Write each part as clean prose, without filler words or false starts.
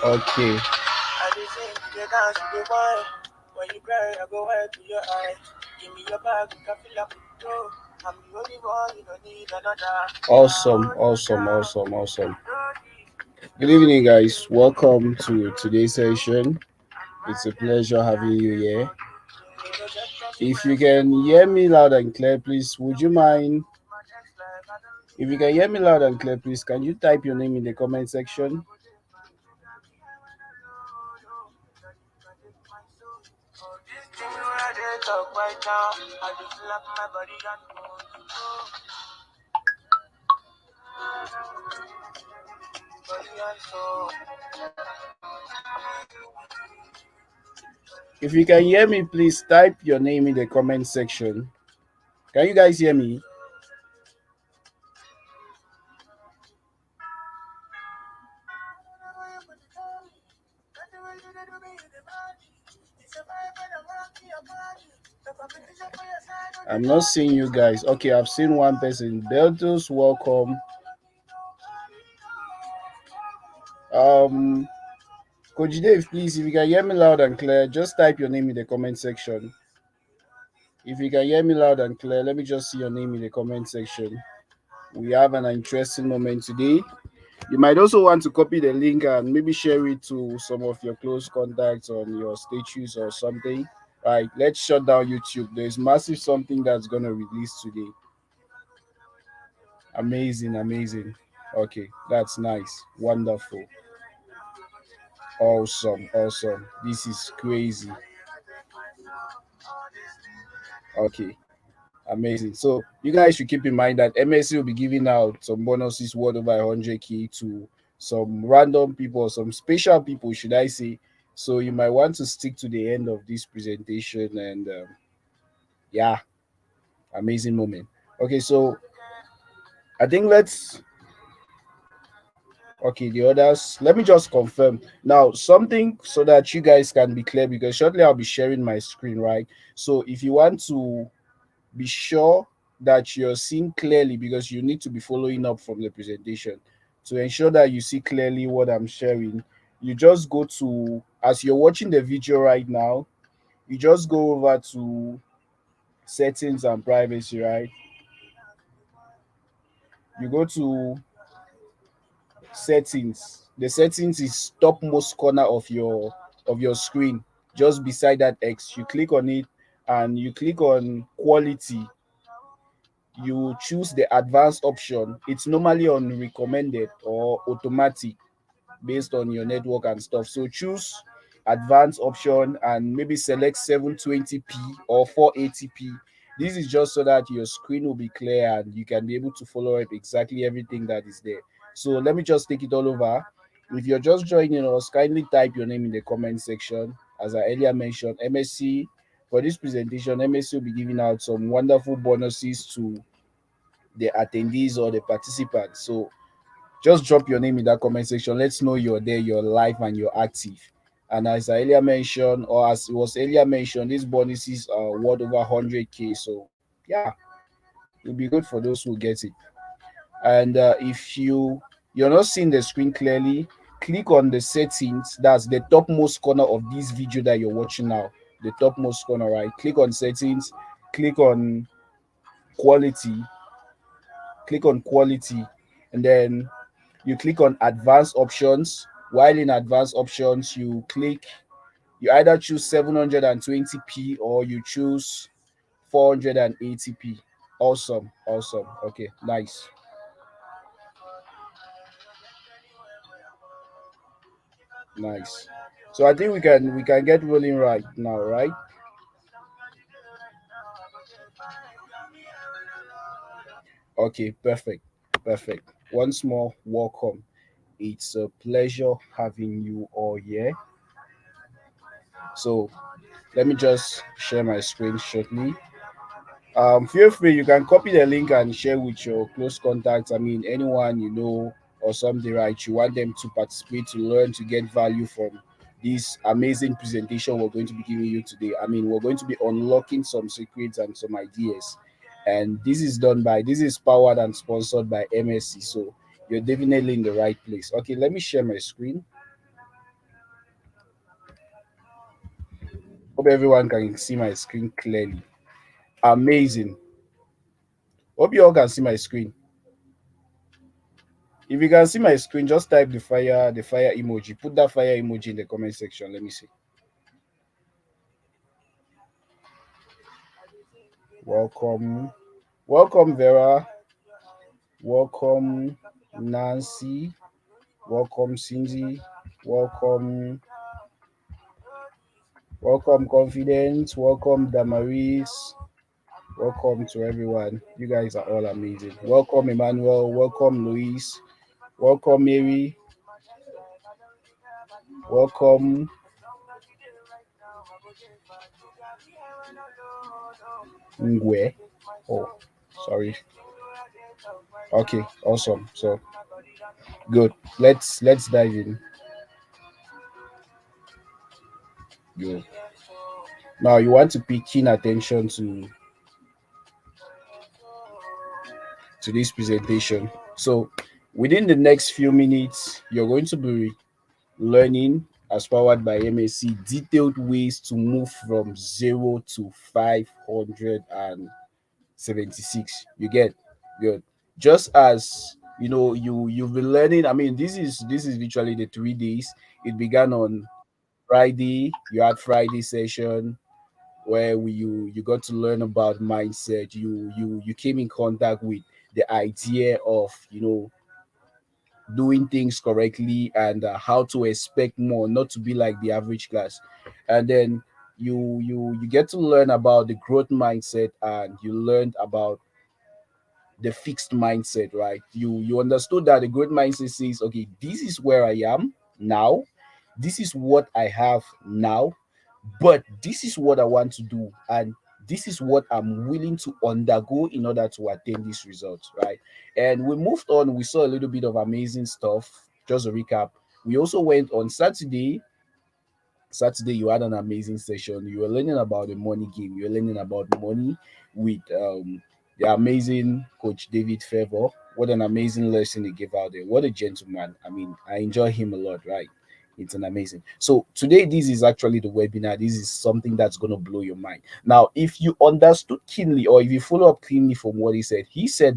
Okay. Awesome. Good evening, guys. Welcome to today's session. It's a pleasure having you here. If you can hear me loud and clear, please, would you mind? If you can hear me loud and clear, please, can you type your name in the comment section? If you can hear me, please type your name in the comment section. Can you guys hear me? I'm not seeing you guys. Okay, I've seen one person. Beltos, welcome. Um, Coach Dave, please, if you can hear me loud and clear, just type your name in the comment section. If you can hear me loud and clear, let me just see your name in the comment section. We have an interesting moment today. You might also want to copy the link and maybe share it to some of your close contacts on your status or something. Right, let's shut down YouTube. There's massive something that's gonna release today. Amazing. Okay, that's nice. Wonderful. Awesome. This is crazy. Okay, amazing. So you guys should keep in mind that MSC will be giving out some bonuses worth over 100K to some random people, some special people, should I say. So you might want to stick to the end of this presentation and yeah, amazing moment. Okay, so I think let's okay, the others. Let me just confirm now something so that you guys can be clear because shortly I'll be sharing my screen, right? So if you want to be sure that you're seeing clearly because you need to be following up from the presentation to ensure that you see clearly what I'm sharing. You just go to, as you're watching the video right now, you just go over to settings and privacy, right? You go to settings. The settings is topmost corner of your screen, just beside that X. You click on it and you click on quality. You choose the advanced option. It's normally on recommended or automatic based on your network and stuff. So choose advanced option and maybe select 720p or 480p. This is just so that your screen will be clear and you can be able to follow up exactly everything that is there. So let me just take it all over. If you're just joining us, kindly type your name in the comment section. As I earlier mentioned, MSC, for this presentation, MSC will be giving out some wonderful bonuses to the attendees or the participants. So just drop your name in that comment section. Let's know you're there, you're live, and you're active. And as I earlier mentioned, or as it was earlier mentioned, these bonuses are worth over 100K. So yeah, it'll be good for those who get it. And if you're not seeing the screen clearly, click on the settings. That's the topmost corner of this video that you're watching now. The topmost corner, right? Click on settings. Click on quality. Click on quality, and then you click on advanced options. While in advanced options, you either choose 720p or you choose 480p. Awesome. Okay, nice. So I think we can get rolling right now, right? Okay, perfect. Once more, welcome. It's a pleasure having you all here. So let me just share my screen shortly. Feel free, you can copy the link and share with your close contacts. I mean, anyone you know or something, right? You want them to participate, to learn, to get value from this amazing presentation we're going to be giving you today. I mean, we're going to be unlocking some secrets and some ideas. And this is powered and sponsored by MSC. So you're definitely in the right place. Okay, let me share my screen. Hope everyone can see my screen clearly. Amazing. Hope you all can see my screen. If you can see my screen, just type the fire emoji. Put that fire emoji in the comment section. Let me see. Welcome. Welcome, Vera. Welcome, Nancy. Welcome, Cindy. Welcome, welcome, Confidence. Welcome, Damaris. Welcome to everyone. You guys are all amazing. Welcome, Emmanuel. Welcome, Luis. Welcome, Mary. Welcome, Ngwe. Oh, sorry. Okay, awesome. So good. Let's dive in. Good. Now you want to pay keen attention to this presentation. So within the next few minutes, you're going to be learning as powered by MSC detailed ways to move from 0 to 576. You get good. Just as you've been learning. I mean, this is literally the 3 days. It began on Friday. You had Friday session where you got to learn about mindset. You came in contact with the idea of doing things correctly and how to expect more, not to be like the average class. And then you get to learn about the growth mindset, and you learned about the fixed mindset, right? You understood that the growth mindset says, okay, this is where I am now, this is what I have now, but this is what I want to do, and this is what I'm willing to undergo in order to attain these results, right? And we moved on. We saw a little bit of amazing stuff. Just a recap. We also went on Saturday, you had an amazing session. You were learning about the money game. You were learning about money with the amazing Coach David Favor. What an amazing lesson he gave out there. What a gentleman. I mean, I enjoy him a lot, right? It's an amazing. So today, this is actually the webinar. This is something that's going to blow your mind. Now, if you understood keenly, or if you follow up cleanly from what he said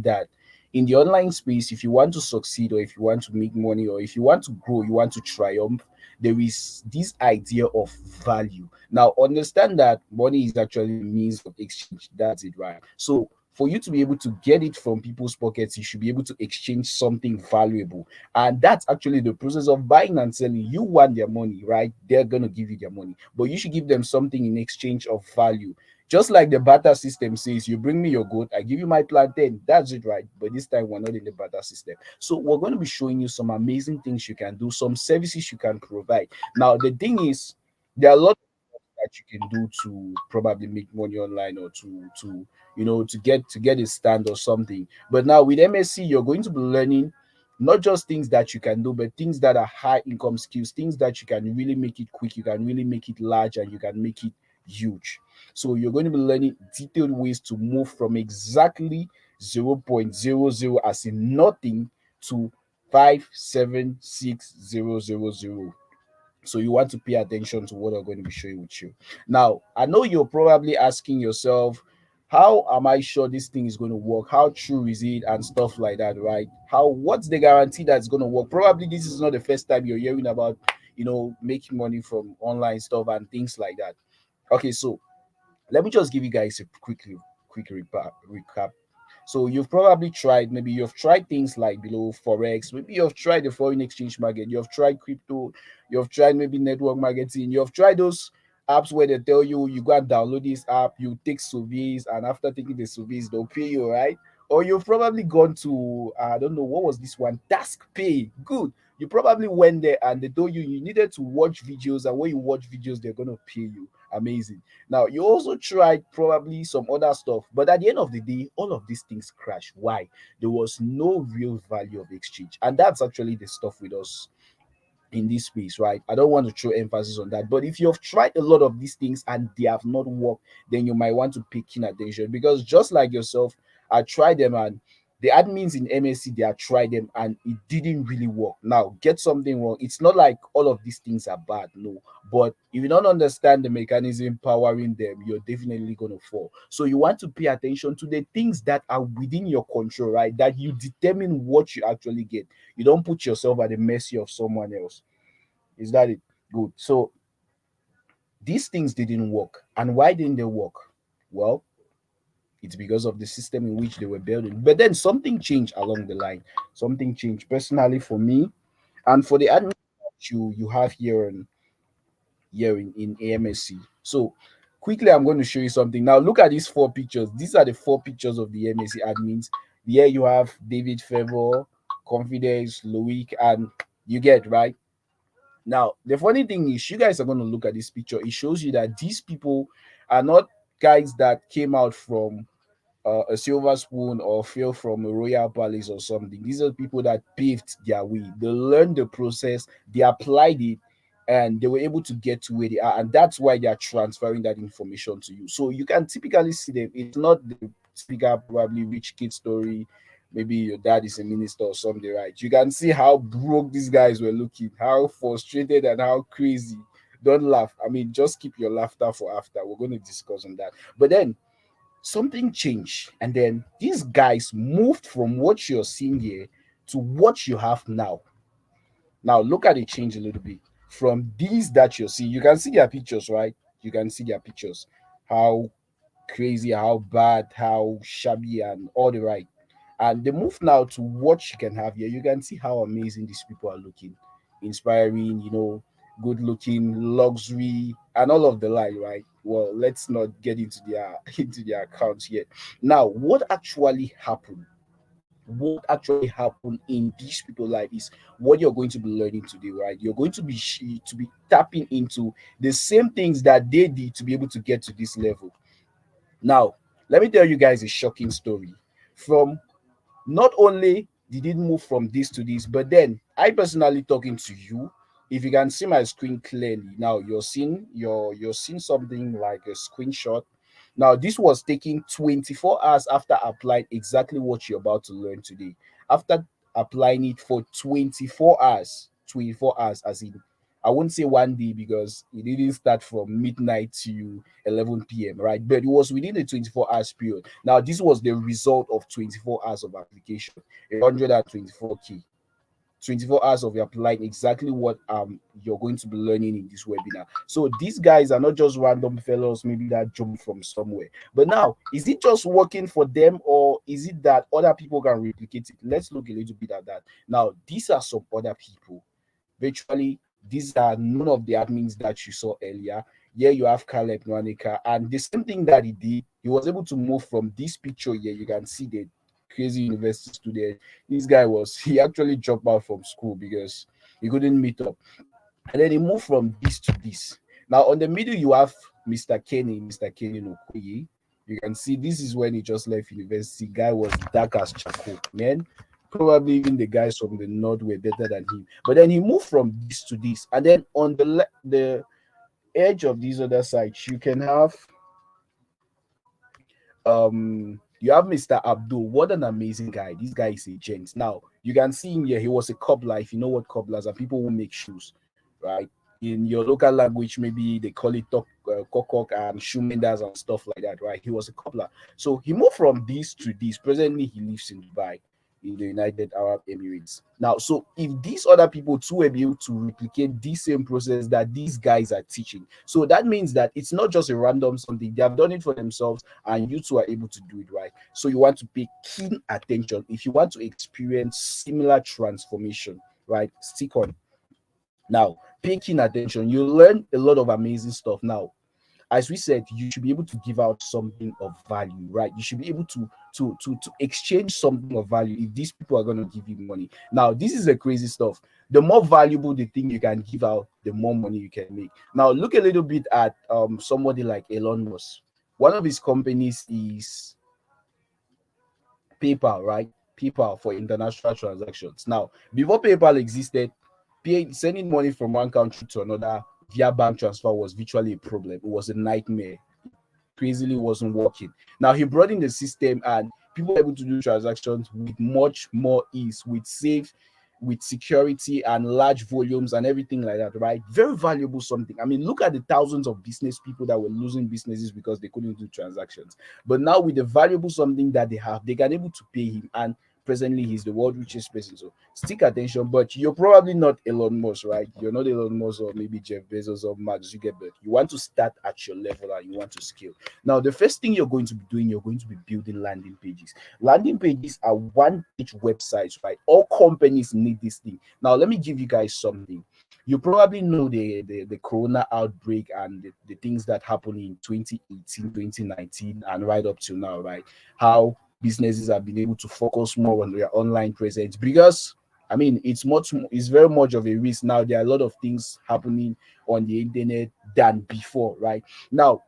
that in the online space, if you want to succeed, or if you want to make money, or if you want to grow, you want to triumph, there is this idea of value. Now, understand that money is actually a means of exchange. That's it, right? So, for you to be able to get it from people's pockets, you should be able to exchange something valuable. And that's actually the process of buying and selling. You want their money, right? They're going to give you their money, but you should give them something in exchange of value. Just like the barter system says, you bring me your goat, I give you my plantain. That's it, right? But this time we're not in the barter system. So we're going to be showing you some amazing things you can do, some services you can provide. Now, the thing is, there are a lot that you can do to probably make money online, or to get a stand or something. But now with MSC, you're going to be learning not just things that you can do, but things that are high income skills, things that you can really make it quick, you can really make it large, and you can make it huge. So you're going to be learning detailed ways to move from exactly 0.00, as in nothing, to 576,000. So you want to pay attention to what I'm going to be showing with you. Now, I know you're probably asking yourself, how am I sure this thing is going to work? How true is it? And stuff like that, right? What's the guarantee that's going to work? Probably this is not the first time you're hearing about, making money from online stuff and things like that. Okay, so let me just give you guys a quick recap. So you've probably tried, maybe you've tried things like below forex, maybe you've tried the foreign exchange market, you've tried crypto, you've tried maybe network marketing, you've tried those apps where they tell you go and download this app, you take surveys, and after taking the surveys, they'll pay you, right? Or you've probably gone to, I don't know, what was this one? Task Pay. Good. You probably went there and they told you needed to watch videos, and when you watch videos, they're gonna pay you. Amazing. Now, you also tried probably some other stuff, but at the end of the day, all of these things crash. Why? There was no real value of exchange. And that's actually the stuff with us in this space, right? I don't want to throw emphasis on that. But if you've tried a lot of these things and they have not worked, then you might want to pay keen attention, because just like yourself, I tried them, and The admins in MSC, they have tried them and it didn't really work. Now, get something wrong. It's not like all of these things are bad, no. But if you don't understand the mechanism powering them, you're definitely going to fall. So you want to pay attention to the things that are within your control, right? That you determine what you actually get. You don't put yourself at the mercy of someone else. Is that it? Good. So these things didn't work. And why didn't they work? Well, it's because of the system in which they were building. But then something changed along the line. Something changed personally for me and for the admin you have here in AMSC. So quickly, I'm going to show you something. Now look at these four pictures. These are the four pictures of the MSC admins. Here you have David Favor, Confidence, Loic, and you get right. Now, the funny thing is, you guys are going to look at this picture. It shows you that these people are not guys that came out from a silver spoon or fell from a royal palace or something. These are people that paved their way. They learned the process, they applied it, and they were able to get to where they are. And that's why they are transferring that information to you. So you can typically see them. It's not the typical, probably rich kid story. Maybe your dad is a minister or something, right? You can see how broke these guys were looking, how frustrated and how crazy. Don't laugh. I mean, just keep your laughter for after. We're going to discuss on that. But then something changed, and then these guys moved from what you're seeing here to what you have now. Now look at the change a little bit from these that you're seeing. You can see their pictures, right? You can see their pictures, how crazy, how bad, how shabby, and all the right. And they move now to what you can have here. You can see how amazing these people are looking, inspiring, good looking, luxury, and all of the like, right? Well, let's not get into their into their accounts yet. Now, what actually happened? What actually happened in these people's life is what you're going to be learning today, right? You're going to be tapping into the same things that they did to be able to get to this level. Now, let me tell you guys a shocking story. From not only did it move from this to this, but then I personally talking to you. If you can see my screen clearly, now you're seeing something like a screenshot. Now this was taking 24 hours after applying exactly what you're about to learn today. After applying it for 24 hours, 24 hours as in I won't say one day because it didn't start from midnight to 11 p.m., right? But it was within the 24 hours period. Now, this was the result of 24 hours of application, 124K. 24 hours of applying exactly what you're going to be learning in this webinar. So these guys are not just random fellows, maybe that jumped from somewhere. But now, is it just working for them, or is it that other people can replicate it? Let's look a little bit at that. Now, these are some other people. Virtually, these are none of the admins that you saw earlier. Here you have Caleb Nwanika, and the same thing that he did, he was able to move from this picture here. You can see the crazy university student. This guy he actually dropped out from school because he couldn't meet up. And then he moved from this to this. Now on the middle, you have Mr. Kenny Okoye. You can see this is when he just left university. Guy was dark as charcoal, man. Probably even the guys from the north were better than him. But then he moved from this to this. And then on the edge of these other sides, you can have you have Mr. Abdul. What an amazing guy. This guy is a gent. Now you can see him here. He was a cobbler. If you know what cobblers are, people who make shoes, right? In your local language, maybe they call it kokok and shoemenders and stuff like that, right? He was a cobbler. So he moved from this to this. Presently, he lives in Dubai, in the United Arab Emirates. Now, so if these other people too will be able to replicate the same process that these guys are teaching, so that means that it's not just a random something. They have done it for themselves, and you two are able to do it, right? So you want to pay keen attention if you want to experience similar transformation, right? Stick on. Now, pay keen attention. You learn a lot of amazing stuff. Now, as we said, you should be able to give out something of value, right? You should be able to exchange something of value if these people are going to give you money. Now, this is the crazy stuff. The more valuable the thing you can give out, the more money you can make. Now, look a little bit at somebody like Elon Musk. One of his companies is PayPal, right? PayPal for international transactions. Now, before PayPal existed, sending money from one country to another via bank transfer was virtually a problem. It was a nightmare. Crazily wasn't working. Now he brought in the system and People are able to do transactions with much more ease, with safe, with security and large volumes and everything like that, right? Very valuable something. I mean, look at the thousands of business people that were losing businesses because they couldn't do transactions. But now with the valuable something that they have, they can able to pay him, and presently he's the world richest person. So stick attention, but you're probably not Elon Musk, right? You're not Elon Musk or maybe Jeff Bezos or Mark Zuckerberg. You want to start at your level and you want to scale. Now, the first thing you're going to be doing, you're going to be building landing pages. Landing pages are one page websites, right? All companies need this thing. Now, let me give you guys something. You probably know the corona outbreak and the things that happened in 2018, 2019, and right up to now, right? How businesses have been able to focus more on their online presence, because I mean it's very much of a risk now. There are a lot of things happening on the internet than before, right? Now,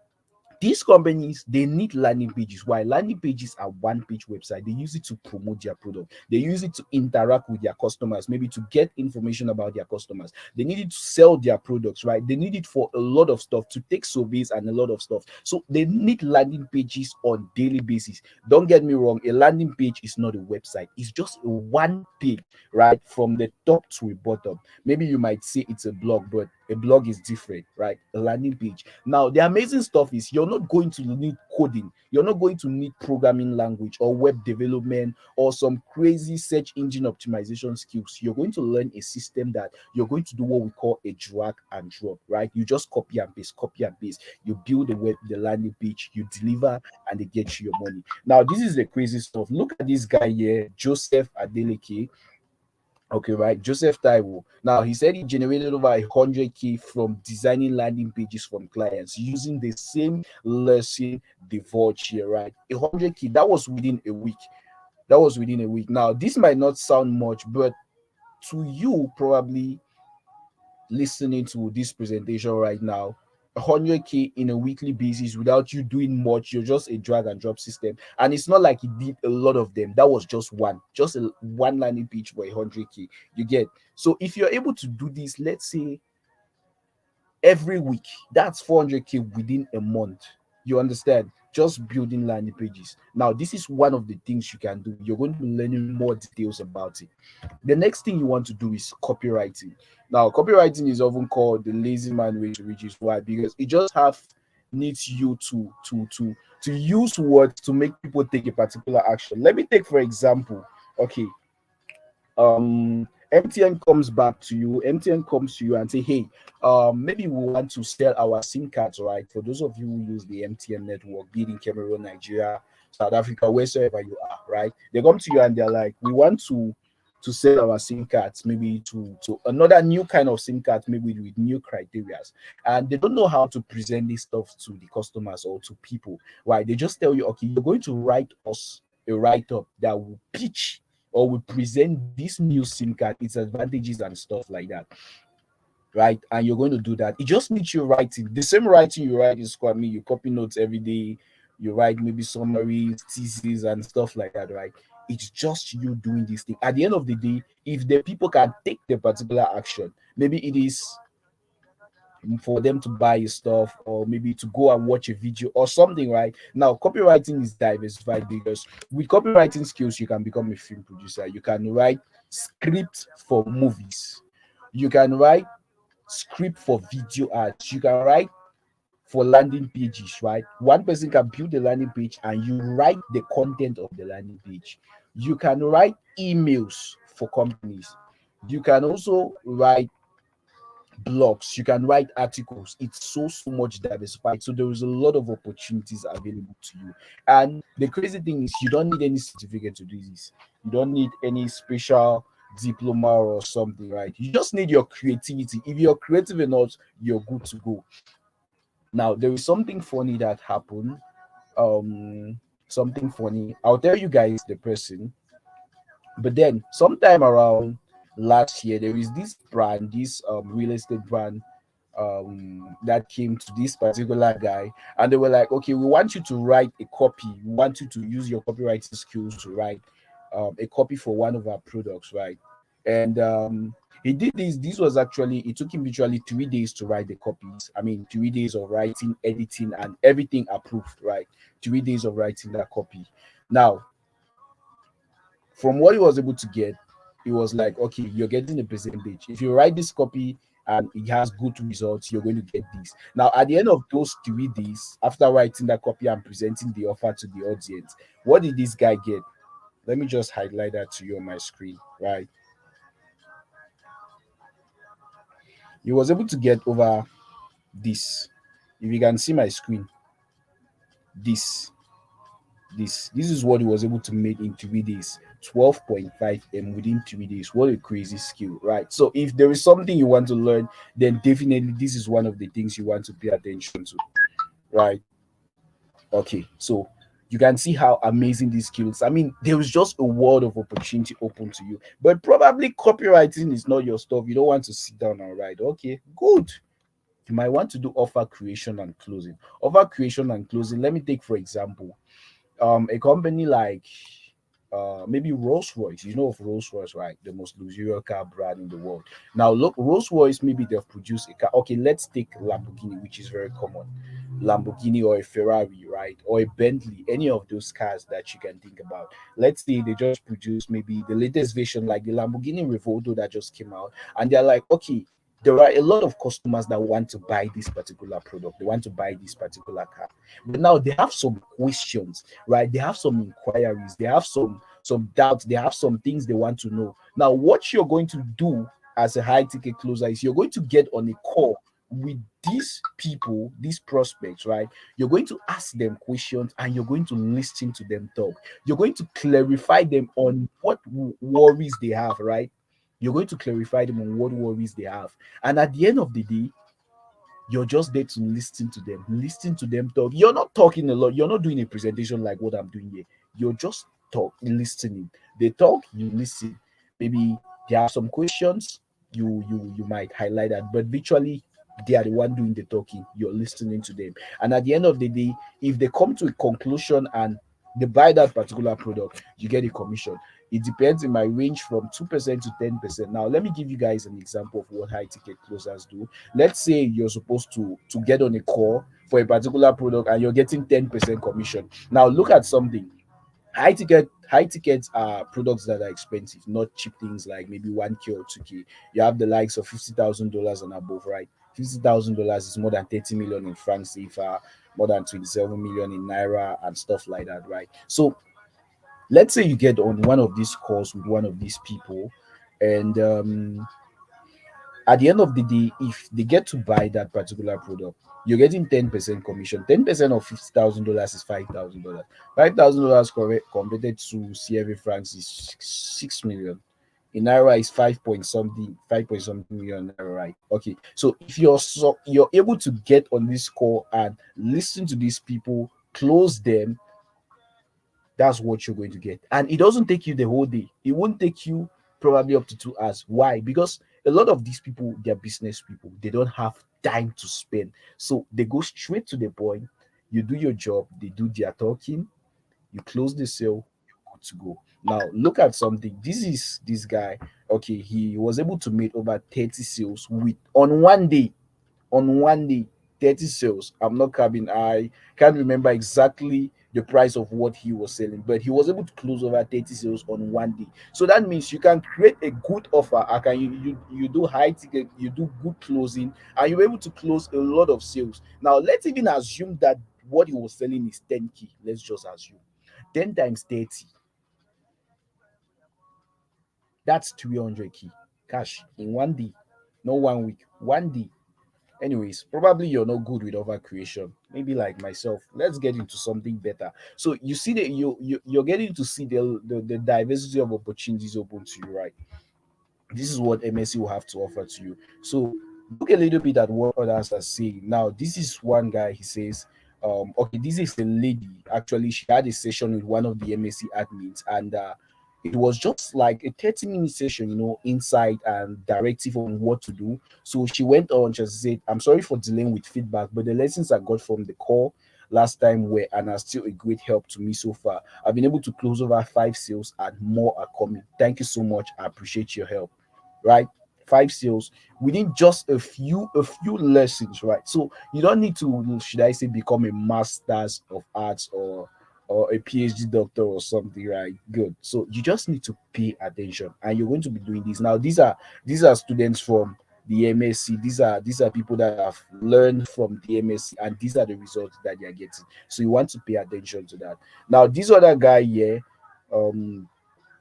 these companies, they need landing pages. Why? Landing pages are one page website. They use it to promote their product. They use it to interact with their customers, maybe to get information about their customers. They need it to sell their products, right? They need it for a lot of stuff, to take surveys and a lot of stuff. So they need landing pages on daily basis. Don't get me wrong, a landing page is not a website. It's just a one page, right? From the top to the bottom. Maybe you might say it's a blog, but a blog is different, right? A landing page. Now, the amazing stuff is you're not going to need coding. You're not going to need programming language or web development or some crazy search engine optimization skills. You're going to learn a system that you're going to do what we call a drag and drop, right? You just copy and paste. You build the landing page, you deliver, and they get you your money. Now, this is the crazy stuff. Look at this guy here, Joseph Adeleke. Okay, right. Joseph Taiwo. Now, he said he generated over 100K from designing landing pages from clients using the same lesson divulged here, right? 100K. That was within a week. That was within a week. Now, this might not sound much, but to you, probably listening to this presentation right now, 100K in a weekly basis without you doing much, you're just a drag and drop system, and it's not like he did a lot of them. That was just one landing page for 100K. You get? So if you're able to do this, let's say every week, that's 400K within a month. You understand? Just building landing pages. Now, this is one of the things you can do. You're going to be learning more details about it. The next thing you want to do is copywriting. Now, copywriting is often called the lazy man way to riches. Why? Because it just have needs you to use words to make people take a particular action. Let me take for example. Okay, MTN comes back to you. MTN comes to you and say, hey, maybe we want to sell our SIM cards, right? For those of you who use the MTN network, be it in Cameroon, Nigeria, South Africa, wheresoever you are, right? They come to you and they're like, we want to sell our SIM cards, maybe to another new kind of SIM card, maybe with new criterias. And they don't know how to present this stuff to the customers or to people, right? They just tell you, okay, you're going to write us a write-up that will pitch or will present this new SIM card, its advantages and stuff like that, right? And you're going to do that. It just needs you writing. The same writing you write in Squad Me, you copy notes every day, you write maybe summaries, theses, and stuff like that, right? It's just you doing this thing. At the end of the day, if the people can take the particular action, maybe it is for them to buy your stuff or maybe to go and watch a video or something, right? Now, copywriting is diversified because with copywriting skills, you can become a film producer. You can write scripts for movies. You can write script for video ads. You can write for landing pages, right? One person can build a landing page and you write the content of the landing page. You can write emails for companies. You can also write blogs, you can write articles. It's so much diversified, so there is a lot of opportunities available to you. And the crazy thing is you don't need any certificate to do this. You don't need any special diploma or something, right? You just need your creativity. If you're creative enough, you're good to go. Now, there is something funny that happened. Something funny, I'll tell you guys the person. But then sometime around last year, there is this brand, this real estate brand, that came to this particular guy, and they were like, okay, we want you to write a copy. We want you to use your copywriting skills to write a copy for one of our products, right? And he did this. This was actually, it took him literally 3 days to write the copies. I mean, 3 days of writing, editing, and everything approved, right? 3 days of writing that copy. Now, From what he was able to get, he was like, okay, you're getting a percentage. If you write this copy and it has good results, you're going to get this. Now, at the end of those 3 days, after writing that copy and presenting the offer to the audience, what did this guy get? Let me just highlight that to you on my screen, right? He was able to get over this. If you can see my screen, this this is what he was able to make in 3 days. 12.5 m within 3 days. What a crazy skill, right? So if there is something you want to learn, then definitely this is one of the things you want to pay attention to, right? Okay, so you can see how amazing these skills. I mean, there is just a world of opportunity open to you, but probably copywriting is not your stuff. You don't want to sit down and write. Okay, good. You might want to do offer creation and closing. Offer creation and closing. Let me take for example, a company like maybe Rolls Royce. You know of Rolls Royce, right? The most luxurious car brand in the world. Now, look, Rolls Royce, maybe they've produced a car. Okay, let's take Lamborghini, which is very common. Lamborghini or a Ferrari, right? Or a Bentley, any of those cars that you can think about. Let's say they just produced maybe the latest version, like the Lamborghini Revolto that just came out, and they're like, okay, there are a lot of customers that want to buy this particular product, they want to buy this particular car, but now they have some questions, right? They have some inquiries, they have some doubts, they have some things they want to know. Now what you're going to do as a high ticket closer is you're going to get on a call with these people, these prospects, right? You're going to ask them questions and you're going to listen to them talk. You're going to clarify them on what worries they have, right? You're going to clarify them on what worries they have. And at the end of the day, you're just there to listen to them talk. You're not talking a lot, you're not doing a presentation like what I'm doing here. You're just listening. They talk, you listen. Maybe they have some questions, you might highlight that, but virtually they are the one doing the talking, you're listening to them. And at the end of the day, if they come to a conclusion and they buy that particular product, you get a commission. It depends in my range from 2% to 10%. Now let me give you guys an example of what high ticket closers do. Let's say you're supposed to get on a call for a particular product and you're getting 10% commission. Now look at something. High tickets are products that are expensive, not cheap things like maybe 1K or 2K. You have the likes of $50,000 and above, right? $50,000 is more than 30 million in francs CFA, more than 27 million in naira and stuff like that, right? So let's say you get on one of these calls with one of these people, and at the end of the day, if they get to buy that particular product, you're getting 10% commission. 10% of $50,000 is $5,000. $5,000 converted to CFA francs is 6 million. In naira is 5 point something million naira, right? Okay, so if you're able to get on this call and listen to these people, close them, that's what you're going to get. And it doesn't take you the whole day. It won't take you probably up to 2 hours. Why? Because a lot of these people, they're business people. They don't have time to spend. So they go straight to the point. You do your job, they do their talking, you close the sale, you're good to go. Now look at something. This is this guy. Okay, he was able to make over 30 sales with on one day 30 sales. I'm not capping. I can't remember exactly the price of what he was selling, but he was able to close over 30 sales on one day. So that means you can create a good offer. I can you do high ticket, you do good closing, and you're able to close a lot of sales. Now let's even assume that what he was selling is 10K. Let's just assume 10 times 30, that's 300K cash in one day, not 1 week, one day. Anyways, probably you're not good with offer creation. Maybe like myself. Let's get into something better. So you see that you're getting to see the diversity of opportunities open to you, right? This is what MSC will have to offer to you. So look a little bit at what others are saying. Now, this is one guy, he says, okay, this is a lady. Actually, she had a session with one of the MSC admins, and it was just like a 30-minute session, insight and directive on what to do. So she went on, she said, I'm sorry for delaying with feedback, but the lessons I got from the call last time were and are still a great help to me so far. I've been able to close over 5 sales and more are coming. Thank you so much. I appreciate your help. Right? 5 sales within just a few lessons, right? So you don't need to, should I say, become a masters of arts or a PhD doctor or something, right? Good. So you just need to pay attention, and you're going to be doing this. Now, these are students from the MSC. These are people that have learned from the MSC, and these are the results that they are getting. So you want to pay attention to that. Now, this other guy here, um,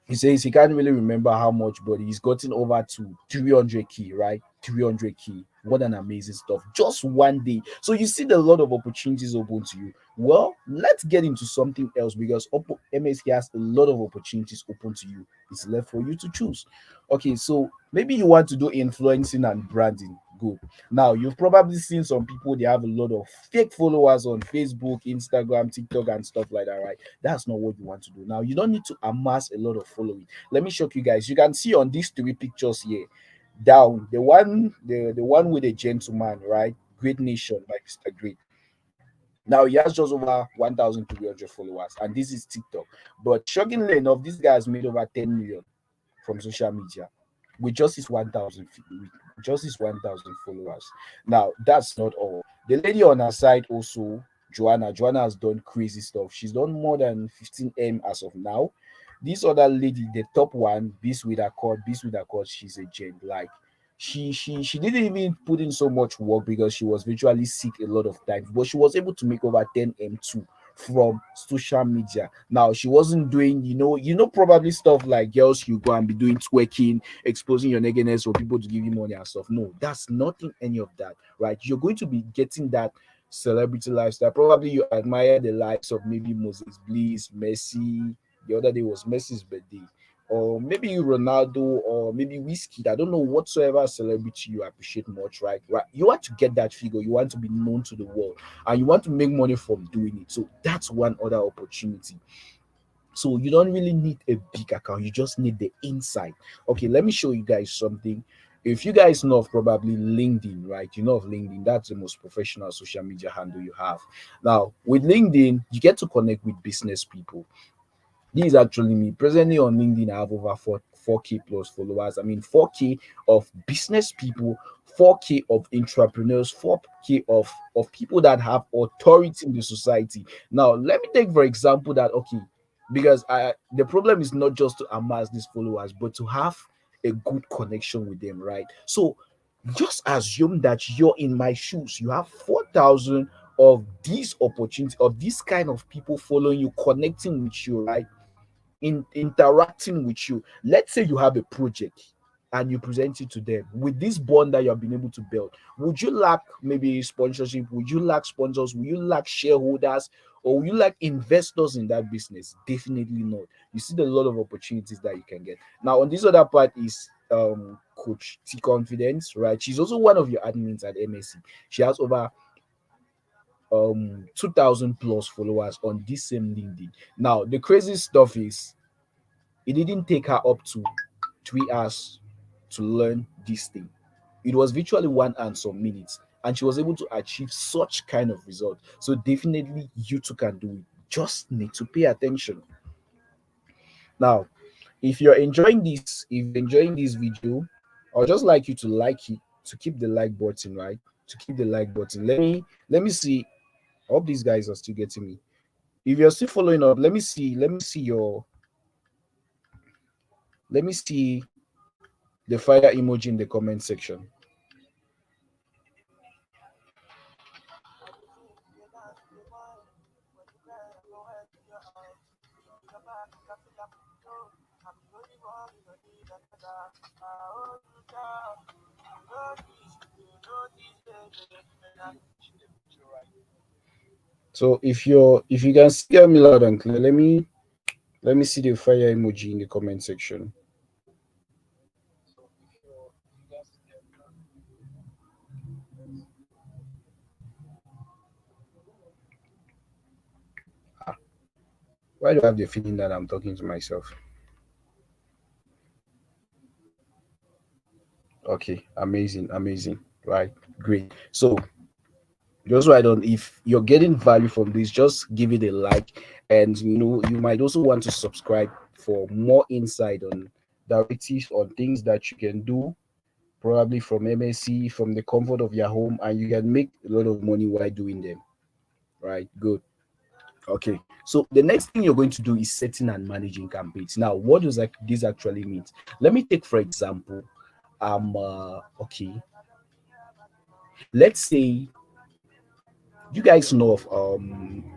he says he can't really remember how much, but he's gotten over to 300K, right? 300K. What an amazing stuff. Just one day. So you see the lot of opportunities open to you. Well, let's get into something else because MSK has a lot of opportunities open to you. It's left for you to choose. Okay, so maybe you want to do influencing and branding. Good. Now, you've probably seen some people, they have a lot of fake followers on Facebook, Instagram, TikTok, and stuff like that, right? That's not what you want to do. Now, you don't need to amass a lot of following. Let me show you guys. You can see on these three pictures here, down the one with a gentleman, right? Great Nation by Mr. Great. Now he has just over 1,300 followers, and this is TikTok. But shockingly enough, this guy has made over 10 million from social media with just his 1,000 just his 1,000 followers. Now that's not all. The lady on her side also, Joanna has done crazy stuff. She's done more than 15M as of now. This other lady, the top one, Beast with a Cord, she's a gent. Like she didn't even put in so much work because she was virtually sick a lot of times, but she was able to make over 10M2 from social media. Now she wasn't doing, probably stuff like girls you go and be doing twerking, exposing your nakedness for people to give you money and stuff. No, that's nothing any of that, right? You're going to be getting that celebrity lifestyle. Probably you admire the likes of maybe Moses Bliss, Messi. The other day was Messi's birthday. Or maybe Ronaldo, or maybe Whiskey. I don't know whatsoever celebrity you appreciate much, right? Right. You want to get that figure, you want to be known to the world, and you want to make money from doing it. So that's one other opportunity. So you don't really need a big account, you just need the insight. Okay, let me show you guys something. If you guys know of probably LinkedIn, right? You know of LinkedIn, that's the most professional social media handle you have. Now, with LinkedIn, you get to connect with business people. This is actually me. Presently on LinkedIn, I have over 4K plus followers. I mean, 4K of business people, 4K of entrepreneurs, 4K of people that have authority in the society. Now, let me take for example that, okay, because the problem is not just to amass these followers, but to have a good connection with them, right? So just assume that you're in my shoes. You have 4,000 of these opportunities, of this kind of people following you, connecting with you, right? Interacting with you. Let's say you have a project and you present it to them with this bond that you have been able to build. Would you lack maybe sponsorship? Would you lack sponsors? Will you lack shareholders? Or will you lack investors in that business? Definitely not. You see the lot of opportunities that you can get. Now, on this other part is Coach T Confidence, right? She's also one of your admins at MSC. She has over 2,000 plus followers on this same LinkedIn. Now, the crazy stuff is it didn't take her up to 3 hours to learn this thing. It was virtually 1 hour and some minutes, and she was able to achieve such kind of result. So definitely you too can do it. Just need to pay attention. Now, if you're enjoying this video, I would just like you to like it, to keep the like button, right? To keep the like button. Let me see. I hope these guys are still getting me. If you're still following up, let me see the fire emoji in the comment section. So if you can see me loud and clear, let me see the fire emoji in the comment section. Ah, why do I have the feeling that I'm talking to myself? Okay, amazing. Right, great. So just write on, if you're getting value from this, just give it a like, and you might also want to subscribe for more insight on directives on things that you can do probably from MSC, from the comfort of your home, and you can make a lot of money while doing them. Right, good. Okay, so the next thing you're going to do is setting and managing campaigns. Now, what does this actually mean? Let me take for example, okay, let's say you guys know of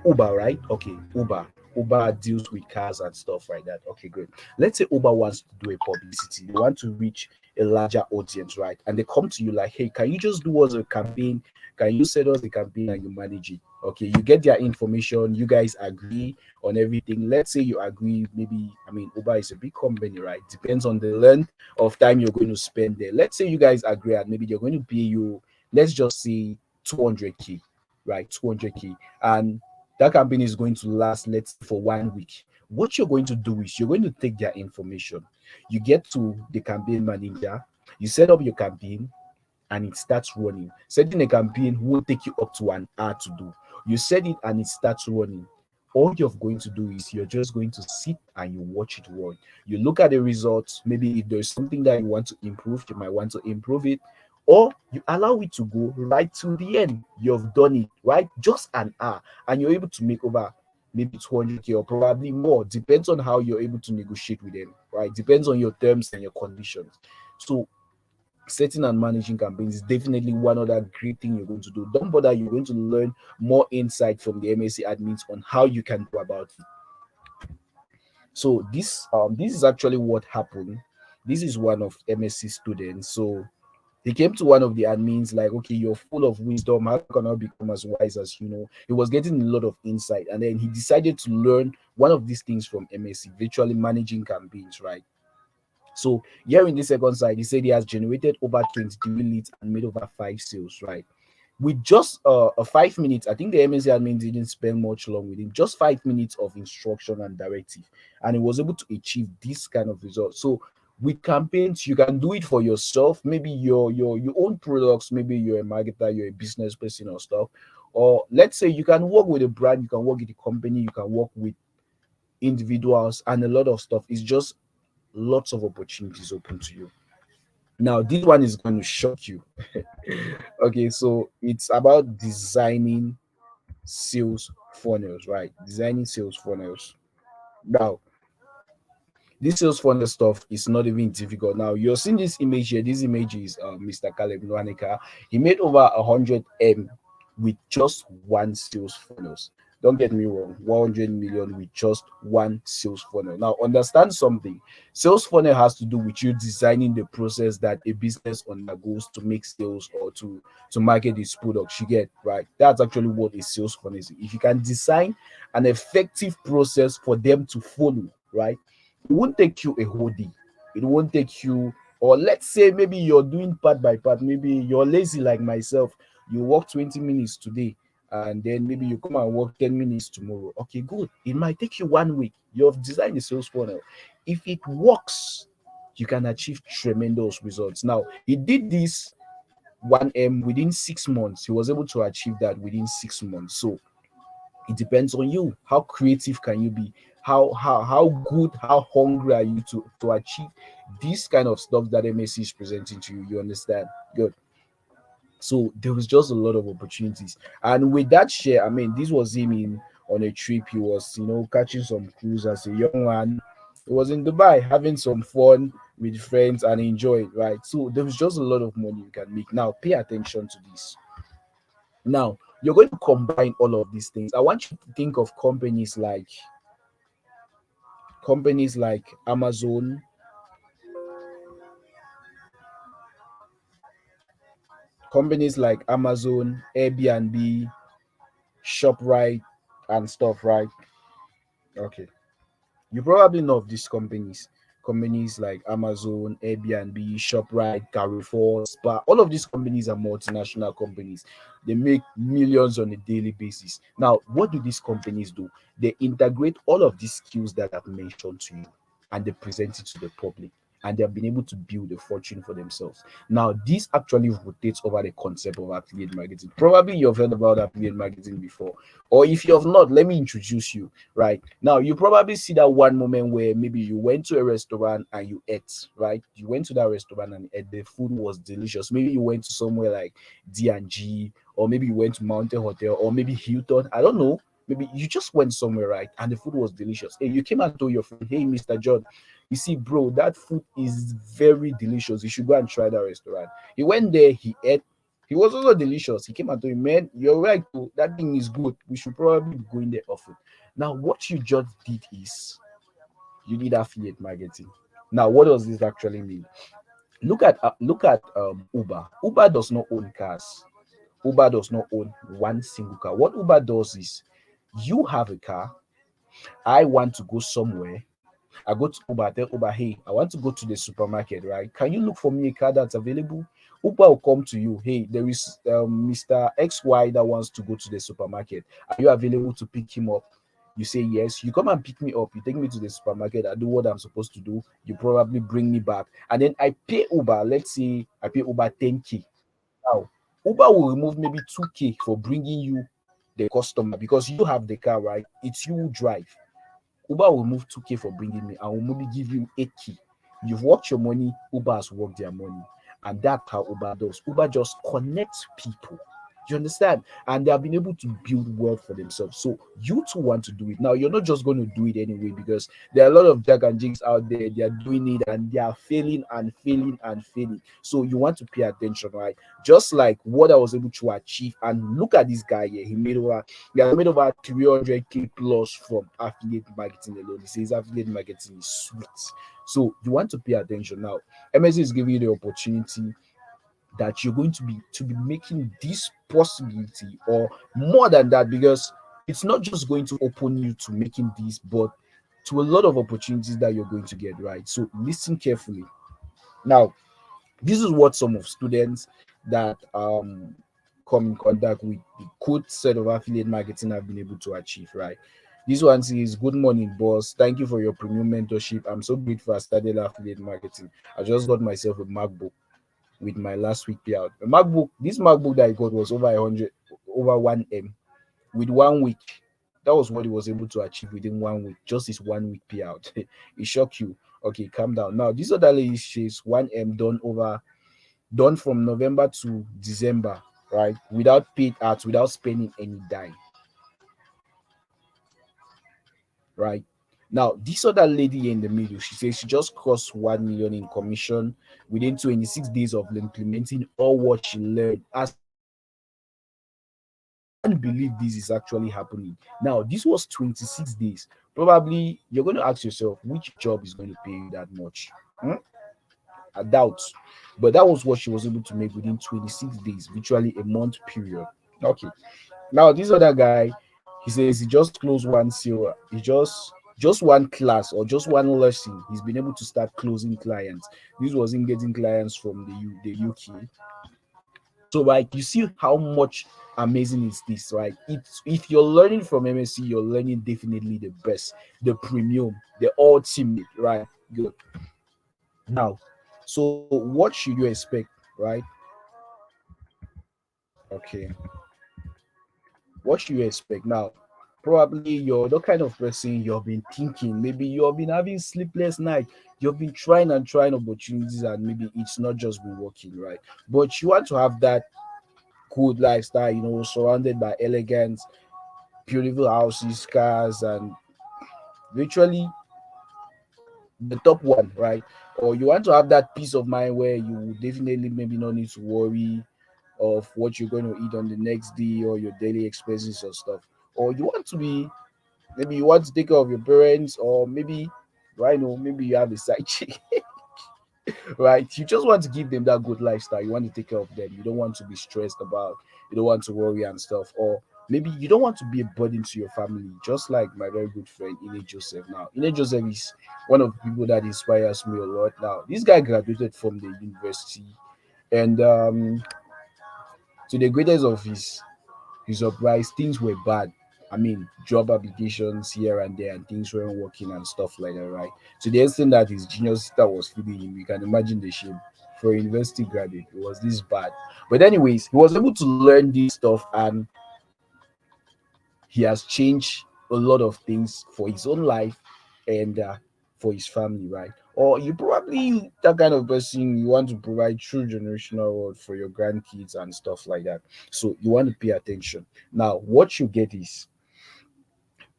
Uber, right? Okay, Uber deals with cars and stuff like that. Okay, great. Let's say Uber wants to do a publicity, they want to reach a larger audience, right? And they come to you like, hey, can you just do us a campaign? Can you set us a campaign and you manage it? Okay, you get their information, you guys agree on everything. Let's say you agree, maybe, I mean, Uber is a big company, right? Depends on the length of time you're going to spend there. Let's say you guys agree and maybe they're going to pay you, let's just say 200K, right? 200K. And that campaign is going to last, let's say, for 1 week. What you're going to do is you're going to take their information, you get to the campaign manager, you set up your campaign, and it starts running. Setting a campaign won't take you up to an hour to do. You set it and it starts running. All you're going to do is you're just going to sit and you watch it run. You look at the results. Maybe if there's something that you want to improve, you might want to improve it, or you allow it to go right to the end. You've done it, right? Just an hour, and you're able to make over maybe 200K or probably more. Depends on how you're able to negotiate with them, right? Depends on your terms and your conditions. So setting and managing campaigns is definitely one other great thing you're going to do. Don't bother, you're going to learn more insight from the MSC admins on how you can go about it. So this is actually what happened. This is one of MSC students. So he came to one of the admins like, okay, you're full of wisdom, how can I become as wise as you know? He was getting a lot of insight, and then he decided to learn one of these things from MSC, virtually managing campaigns, right? So here in the second side, he said he has generated over 23 leads and made over 5 sales, right? With just a 5 minutes, I think the MSC admin didn't spend much long with him, just 5 minutes of instruction and directive, and he was able to achieve this kind of result. So with campaigns, you can do it for yourself. Maybe your own products, maybe you're a marketer, you're a business person or stuff. Or let's say you can work with a brand, you can work with a company, you can work with individuals and a lot of stuff. It's just lots of opportunities open to you. Now, this one is going to shock you. Okay, so it's about designing sales funnels, right? Designing sales funnels. Now, this sales funnel stuff is not even difficult. Now, you're seeing this image here. This image is Mr. Caleb Nwanika. He made over 100M with just one sales funnels. Don't get me wrong, 100 million with just one sales funnel. Now, understand something. Sales funnel has to do with you designing the process that a business undergoes to make sales or to market its products. You get right. That's actually what a sales funnel is. If you can design an effective process for them to follow, right? It won't take you a whole day. It won't take you, or let's say maybe you're doing part by part. Maybe you're lazy like myself. You work 20 minutes today, and then maybe you come and work 10 minutes tomorrow. Okay, good. It might take you 1 week. You've designed a sales funnel. If it works, you can achieve tremendous results. Now, he did this 1M within 6 months. He was able to achieve that within 6 months. So it depends on you. How creative can you be? How good, how hungry are you to achieve this kind of stuff that MSC is presenting to you? You understand? Good. So there was just a lot of opportunities. And with that share, I mean, this was him in on a trip. He was, catching some cruise as a young man. He was in Dubai having some fun with friends and enjoy it, right? So there was just a lot of money you can make. Now pay attention to this. Now you're going to combine all of these things. I want you to think of companies like Amazon, Airbnb, ShopRite, and stuff, right? Okay. You probably know of these companies. Companies like Amazon, Airbnb, ShopRite, Carrefour, Spa. All of these companies are multinational companies. They make millions on a daily basis. Now, what do these companies do? They integrate all of these skills that I've mentioned to you and they present it to the public. And they have been able to build a fortune for themselves. Now, this actually rotates over the concept of affiliate marketing. Probably you've heard about affiliate marketing before. Or if you have not, let me introduce you. Right now, you probably see that one moment where maybe you went to a restaurant and you ate, right? You went to that restaurant and ate, the food was delicious. Maybe you went to somewhere like D&G, or maybe you went to Mountain Hotel, or maybe Hilton. I don't know. Maybe you just went somewhere, right? And the food was delicious. Hey, you came and told your friend, hey, Mr. John, you see, bro, that food is very delicious. You should go and try that restaurant. He went there, he ate. He was also delicious. He came and told him, man, you're right. Oh, that thing is good. We should probably be going there often. Now, what you just did is you did affiliate marketing. Now, what does this actually mean? Look at Uber. Uber does not own cars. Uber does not own one single car. What Uber does is you have a car. I want to go somewhere. I go to Uber, tell Uber, hey, I want to go to the supermarket, right? Can you look for me a car that's available? Uber will come to you. Hey, there is Mr. XY that wants to go to the supermarket. Are you available to pick him up? You say yes. You come and pick me up. You take me to the supermarket. I do what I'm supposed to do. You probably bring me back. And then I pay Uber. Let's say I pay Uber 10K. Now, Uber will remove maybe 2K for bringing you the customer because you have the car, right? It's you who drive. Uber will move 2K for bringing me and will maybe give you 8K. You've worked your money, Uber has worked their money. And that's how Uber does. Uber just connects people. You understand? And they have been able to build wealth for themselves. So you too want to do it. Now, you're not just going to do it anyway because there are a lot of Jack and Jigs out there. They are doing it and they are failing and failing and failing. So you want to pay attention, right? Just like what I was able to achieve. And look at this guy here. He has made over 300K plus from affiliate marketing alone. He says affiliate marketing is sweet. So you want to pay attention now. MSC is giving you the opportunity that you're going to be making this possibility or more than that, because it's not just going to open you to making this, but to a lot of opportunities that you're going to get, right? So listen carefully. Now, this is what some of students that come in contact with the code set of affiliate marketing have been able to achieve, right? This one says, good morning, boss. Thank you for your premium mentorship. I'm so grateful I started affiliate marketing. I just got myself a MacBook with my last week payout. This MacBook that I got was over 100, over 1M with 1 week. That was what he was able to achieve within 1 week, just his 1 week payout. It shocked you. Okay, calm down. Now, this other lady says 1M done from November to December, right? Without paid ads, without spending any dime, right? Now, this other lady in the middle, she says she just crossed 1 million in commission within 26 days of implementing all what she learned. As I can't believe this is actually happening. Now, this was 26 days. Probably you're going to ask yourself, which job is going to pay you that much? Hmm? I doubt. But that was what she was able to make within 26 days, virtually a month period. Okay. Now, this other guy, he says he just closed one sale. He just one class or just one lesson. He's been able to start closing clients. This was in getting clients from the UK. So, like, you see how much amazing is this, right? It's if you're learning from MSC, you're learning definitely the best, the premium, the ultimate, right? Good. Now, so what should you expect, right? Okay. What should you expect now? Probably you're the kind of person you've been thinking. Maybe you've been having sleepless night. You've been trying and trying opportunities, and maybe it's not just been working, right? But you want to have that good lifestyle, surrounded by elegance, beautiful houses, cars, and virtually the top one, right? Or you want to have that peace of mind where you will definitely maybe not need to worry of what you're going to eat on the next day or your daily expenses or stuff. Or you want to be maybe you want to take care of your parents, or maybe right now maybe you have a side chick. Right? You just want to give them that good lifestyle. You want to take care of them. You don't want to be stressed about, you don't want to worry and stuff. Or maybe you don't want to be a burden to your family, just like my very good friend Ine Joseph. Now, Ine Joseph is one of the people that inspires me a lot. Now, this guy graduated from the university, and to the greatest of his surprise, things were bad. I mean, job applications here and there, and things weren't working and stuff like that, right? To the extent that his junior sister was feeding him, you can imagine the shame for a university graduate. It was this bad. But, anyways, he was able to learn this stuff, and he has changed a lot of things for his own life and for his family, right? Or you probably that kind of person, you want to provide true generational wealth for your grandkids and stuff like that. So you want to pay attention. Now, what you get is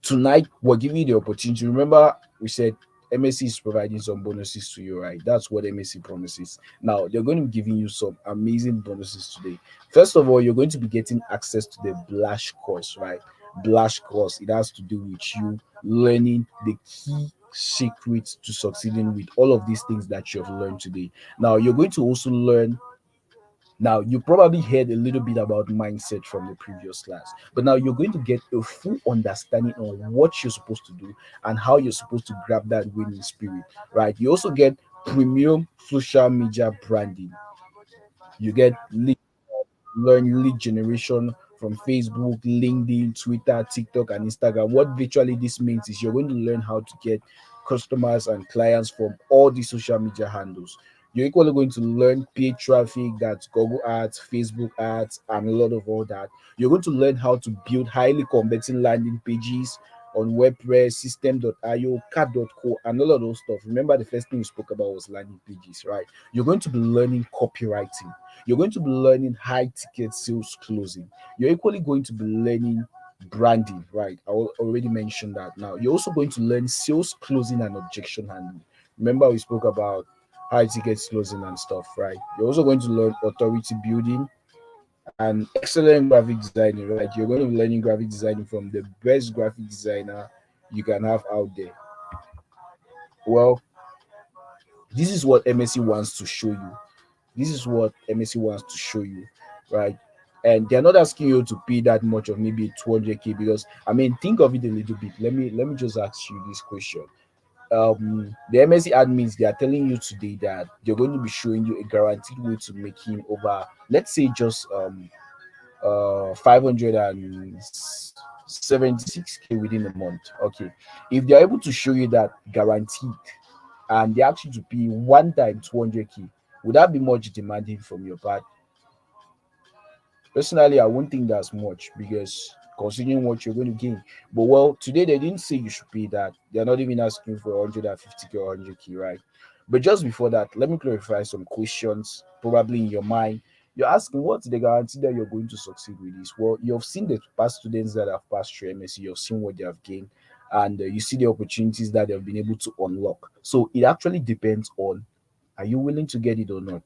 Tonight we're giving you the opportunity. Remember, we said MSC is providing some bonuses to you, right? That's what MSC promises. Now they're going to be giving you some amazing bonuses today. First of all, you're going to be getting access to the Blash course, right? Blash course. It has to do with you learning the key secrets to succeeding with all of these things that you have learned today. Now you're going to also learn. Now, you probably heard a little bit about mindset from the previous class, but now you're going to get a full understanding on what you're supposed to do and how you're supposed to grab that winning spirit, right? You also get premium social media branding. You get learn lead generation from Facebook, LinkedIn, Twitter, TikTok, and Instagram. What virtually this means is you're going to learn how to get customers and clients from all the social media handles. You're equally going to learn paid traffic, that's Google Ads, Facebook Ads, and a lot of all that. You're going to learn how to build highly converting landing pages on WordPress, System.io, Cat.co, and all of those stuff. Remember, the first thing we spoke about was landing pages, right? You're going to be learning copywriting. You're going to be learning high ticket sales closing. You're equally going to be learning branding, right? Already mentioned that. Now, you're also going to learn sales closing and objection handling. Remember, we spoke about high ticket closing and stuff, right? You're also going to learn authority building and excellent graphic designing, right? You're going to be learning graphic designing from the best graphic designer you can have out there. Well, this is what MSC wants to show you. This is what MSC wants to show you, right? And they're not asking you to pay that much of maybe 200k, because I mean, think of it a little bit. Let me just ask you this question. The MSC admins, they are telling you today that they're going to be showing you a guaranteed way to making over, let's say, just 576k within a month. Okay, if they're able to show you that guaranteed, and they ask you to pay one time 200k, would that be much demanding from your part? Personally, I won't think that's much, because considering what you're going to gain. But well, today they didn't say you should pay that. They're not even asking for 150k or 100k, right? But just before that, let me clarify some questions probably in your mind. You're asking, what's the guarantee that you're going to succeed with this? Well, you've seen the past students that have passed through MSc, you've seen what they have gained, and you see the opportunities that they've been able to unlock. So it actually depends on, are you willing to get it or not?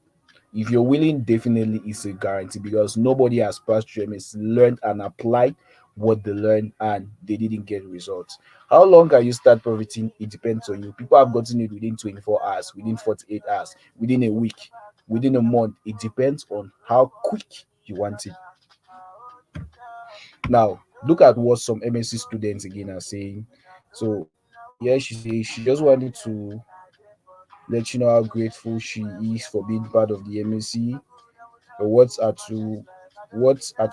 If you're willing, definitely it's a guarantee, because nobody has passed through MS, learned and applied what they learned, and they didn't get results. How long can you start profiting? It depends on you. People have gotten it within 24 hours, within 48 hours, within a week, within a month. It depends on how quick you want it. Now, look at what some MSc students again are saying. So, yeah, she says she just wanted to let you know how grateful she is for being part of the MSc. Her words are too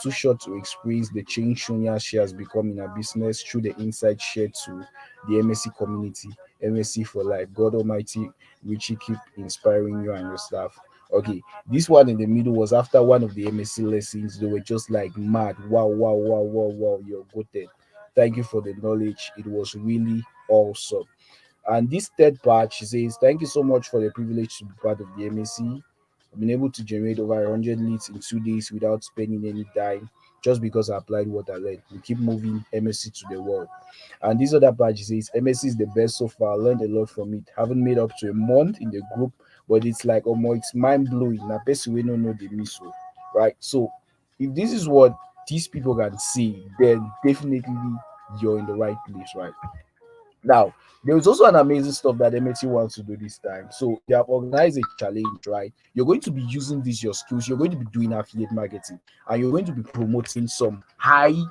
short to express the change Shunya she has become in her business through the insight shared to the MSc community. MSc for life. God Almighty, Richie, keep inspiring you and your staff. Okay, this one in the middle was after one of the MSc lessons. They were just like mad. Wow, wow, wow, wow, wow, you're good. Thank you for the knowledge. It was really awesome. And this third part, she says, thank you so much for the privilege to be part of the MSc. I've been able to generate over 100 leads in 2 days without spending any dime, just because I applied what I learned. We keep moving MSc to the world. And this other part, she says, MSc is the best so far. I learned a lot from it. Haven't made up to a month in the group, but it's like, oh, my, it's mind blowing. Now, person we don't know the miss, right? So, if this is what these people can see, then definitely you're in the right place, right? Now, there is also an amazing stuff that MSC wants to do this time. So they have organized a challenge, right? You're going to be using these your skills. You're going to be doing affiliate marketing, and you're going to be promoting some highly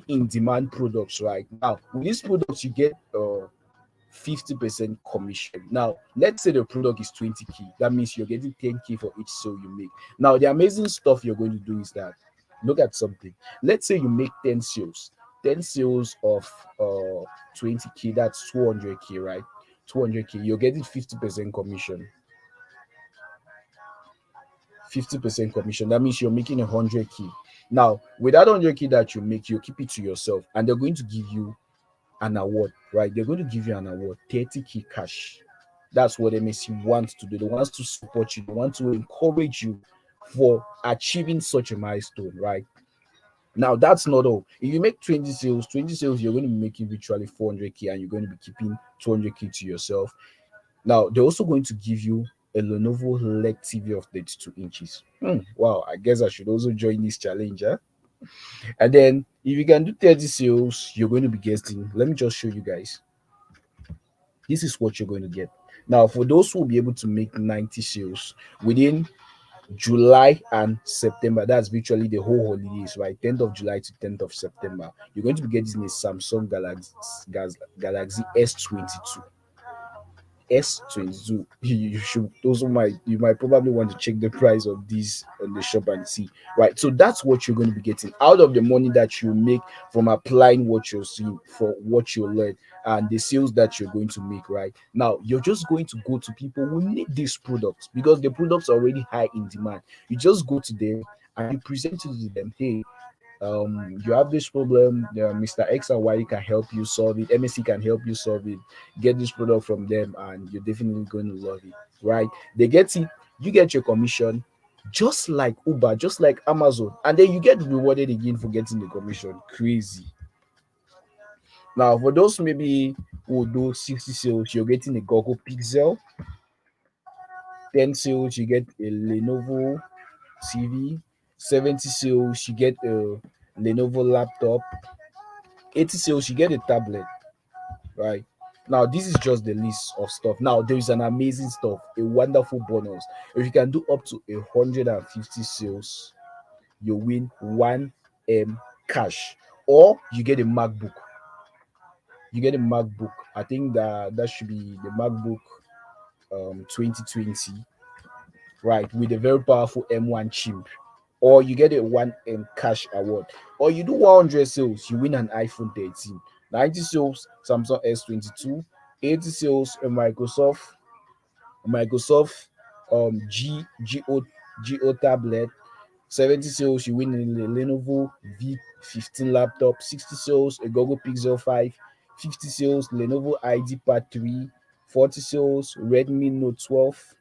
in demand products, right? Now, with these products, you get 50% commission. Now, let's say the product is 20k. That means you're getting 10k for each sale you make. Now, the amazing stuff you're going to do is that, look at something. Let's say you make 10 sales. 10 sales of 20k, that's 200k, right? 200k, you're getting 50% commission. 50% commission. That means you're making 100k. Now, with that 100k that you make, you keep it to yourself, and they're going to give you an award, right? They're going to give you an award, 30k cash. That's what MSC wants to do. They want to support you, they want to encourage you for achieving such a milestone, right? Now that's not all. If you make 20 sales, you're going to be making virtually 400k, and you're going to be keeping 200k to yourself. Now they're also going to give you a Lenovo LED TV of 32 inches. Wow, I guess I should also join this challenge. Huh? And then if you can do 30 sales, you're going to be getting. Let me just show you guys. This is what you're going to get. Now, for those who will be able to make 90 sales within July and September, that's virtually the whole holidays, right? 10th of July to 10th of September, you're going to be getting a Samsung Galaxy S22. S22. You should also might probably want to check the price of these on the shop and see. Right. So that's what you're going to be getting out of the money that you make from applying what you're seeing for what you learn and the sales that you're going to make. Right. Now you're just going to go to people who need these products because the products are already high in demand. You just go to them and you present it to them. Hey, you have this problem, Mr. X and Y can help you solve it, MSC can help you solve it. Get this product from them and you're definitely going to love it, right? They get it, you get your commission, just like Uber, just like Amazon, and then you get rewarded again for getting the commission. Crazy. Now for those maybe who do 60 sales, you're getting a Google Pixel. 10 sales, you get a Lenovo TV. 70 sales, you get a Lenovo laptop. 80 sales, you get a tablet, right? Now, this is just the list of stuff. Now, there is an amazing stuff, a wonderful bonus. If you can do up to 150 sales, you win 1M cash, or you get a MacBook. You get a MacBook. I think that should be the MacBook 2020, right, with a very powerful M1 chip, or you get a 1M cash award, or you do 100 sales, you win an iPhone 13, 90 sales, Samsung S22, 80 sales, a Microsoft Go tablet, 70 sales, you win a Lenovo V15 laptop, 60 sales, a Google Pixel 5, 50 sales, Lenovo ID Pad 3, 40 sales, Redmi Note 12,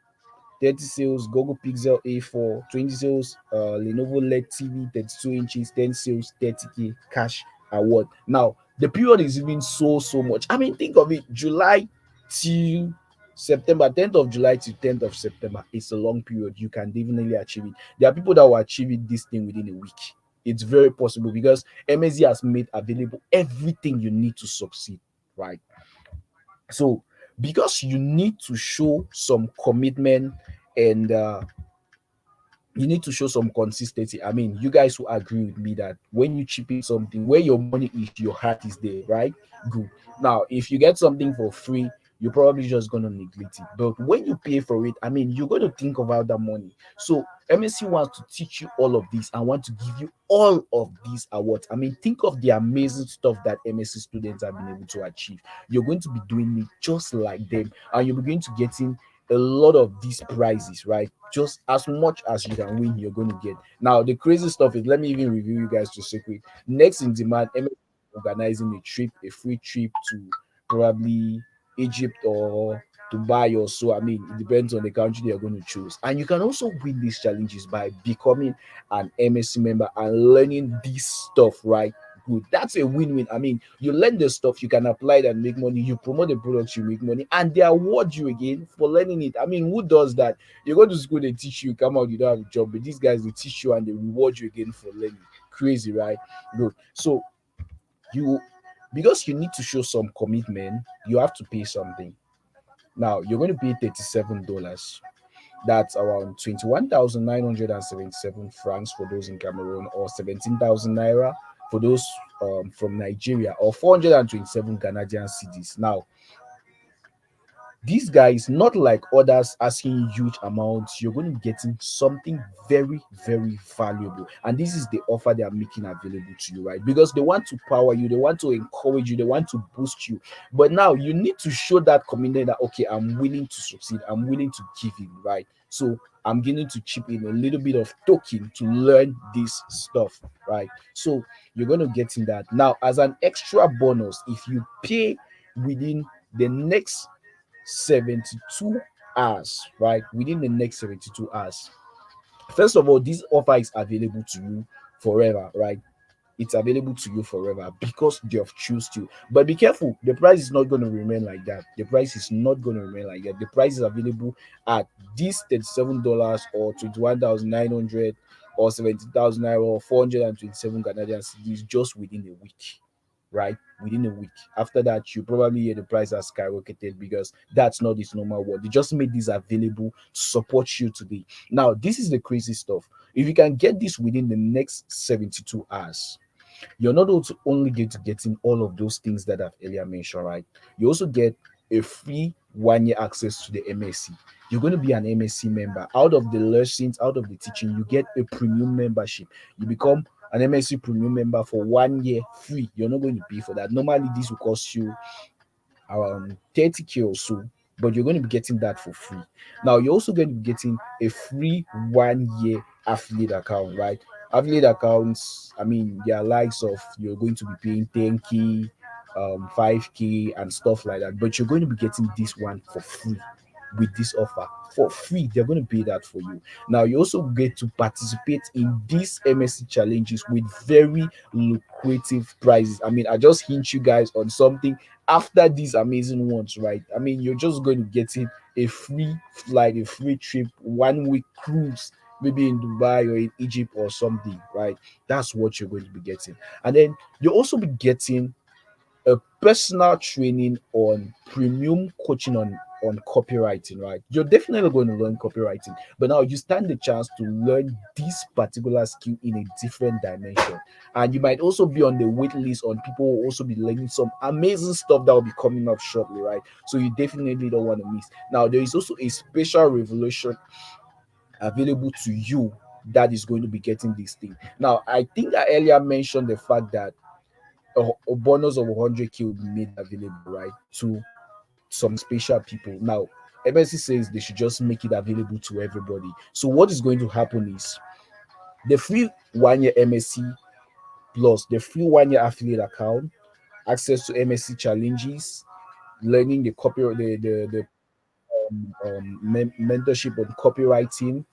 30 sales Google Pixel A4, 20 sales Lenovo LED TV 32 inches, 10 sales 30k cash award. Now the period is even so much. I mean, think of it, July to September, 10th of July to 10th of September. It's a long period. You can definitely achieve it. There are people that will achieve it this thing within a week. It's very possible because MSC has made available everything you need to succeed, right? So because you need to show some commitment and you need to show some consistency. I mean, you guys will agree with me that when you chip in something, where your money is, your heart is there, right? Good. Now, if you get something for free, you're probably just gonna neglect it. But when you pay for it, I mean, you're gonna think about that money. So MSC wants to teach you all of this and want to give you all of these awards. I mean, think of the amazing stuff that MSC students have been able to achieve. You're going to be doing it just like them, and you're going to getting a lot of these prizes, right? Just as much as you can win, you're going to get. Now, the crazy stuff is, let me even review you guys just a quick. Next in demand, MSC organizing a trip, a free trip to probably Egypt or Dubai or so. I mean, it depends on the country you're going to choose. And you can also win these challenges by becoming an MSC member and learning this stuff, right? Good. That's a win-win. I mean, you learn the stuff, you can apply it and make money. You promote the products, you make money, and they award you again for learning it. I mean, who does that? You go to school, they teach you, come out, you don't have a job, but these guys they teach you and they reward you again for learning. Crazy, right? Good. So you, because you need to show some commitment, you have to pay something. Now you're going to pay $37. That's around 21,977 francs for those in Cameroon, or 17,000 naira for those from Nigeria, or 427 Canadian cedis. Now, these guys, not like others asking huge amounts, you're going to be getting something very valuable. And this is the offer they are making available to you, right? Because they want to power you, they want to encourage you, they want to boost you. But now you need to show that commitment that, okay, I'm willing to succeed, I'm willing to give in, right? So I'm going to chip in a little bit of token to learn this stuff, right? So you're going to get in that. Now, as an extra bonus, if you pay within the next 72 hours, right? Within the next 72 hours. First of all, this offer is available to you forever, right? it's available to you forever because they have chosen you. But be careful, the price is not going to remain like that. The price is not going to remain like that. The price is available at this $37 or 21,900 or 70,000 naira or 427 Canadian cedis just within a week, right? Within a week. After that, you probably hear the price has skyrocketed because that's not its normal world. They just made this available to support you today. Now, this is the crazy stuff. If you can get this within the next 72 hours, you're not only going to getting all of those things that I've earlier mentioned, right? You also get a free 1 year access to the MSC. You're going to be an MSC member. Out of the lessons, out of the teaching, you get a premium membership. You become an MSC premium member for 1 year free. You're not going to pay for that. Normally, this will cost you around 30K or so, but you're going to be getting that for free. Now, you're also going to be getting a free 1 year affiliate account, right? Affiliate accounts, I mean, there are likes of you're going to be paying 10K, 5K, and stuff like that, but you're going to be getting this one for free with this offer for free. They're going to pay that for you. Now, you also get to participate in these MSC challenges with very lucrative prizes. I mean, I just hint you guys on something after these amazing ones, right? I mean, you're just going to get it a free flight, a free trip, 1 week cruise, maybe in Dubai or in Egypt or something, right? That's what you're going to be getting. And then you'll also be getting a personal training on premium coaching on copywriting, right? You're definitely going to learn copywriting, but now you stand the chance to learn this particular skill in a different dimension. And you might also be on the wait list on people who will also be learning some amazing stuff that will be coming up shortly, right? So you definitely don't want to miss. Now, there is also a special revolution available to you that is going to be getting this thing. Now, I think I earlier mentioned the fact that a bonus of 100K will be made available, right, to some special people. Now, MSC says they should just make it available to everybody. So, what is going to happen is the free 1 year MSC plus the free 1 year affiliate account, access to MSC challenges, learning the copy, the mentorship on copywriting,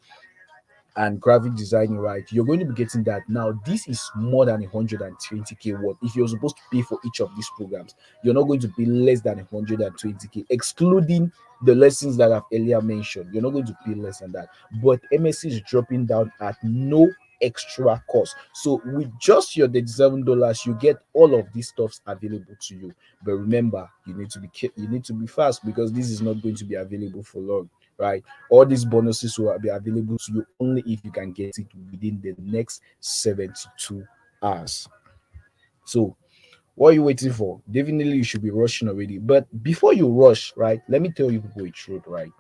and graphic designing, right? You're going to be getting that. Now, this is more than 120K worth. If you're supposed to pay for each of these programs, you're not going to pay less than 120K, excluding the lessons that I've earlier mentioned. You're not going to pay less than that. But MSC is dropping down at no extra cost. So with just your $37, you get all of these stuffs available to you. But remember, you need to be fast because this is not going to be available for long, right? All these bonuses will be available to you only if you can get it within the next 72 hours. So, what are you waiting for? Definitely, you should be rushing already. But before you rush, right, let me tell you people a truth, right?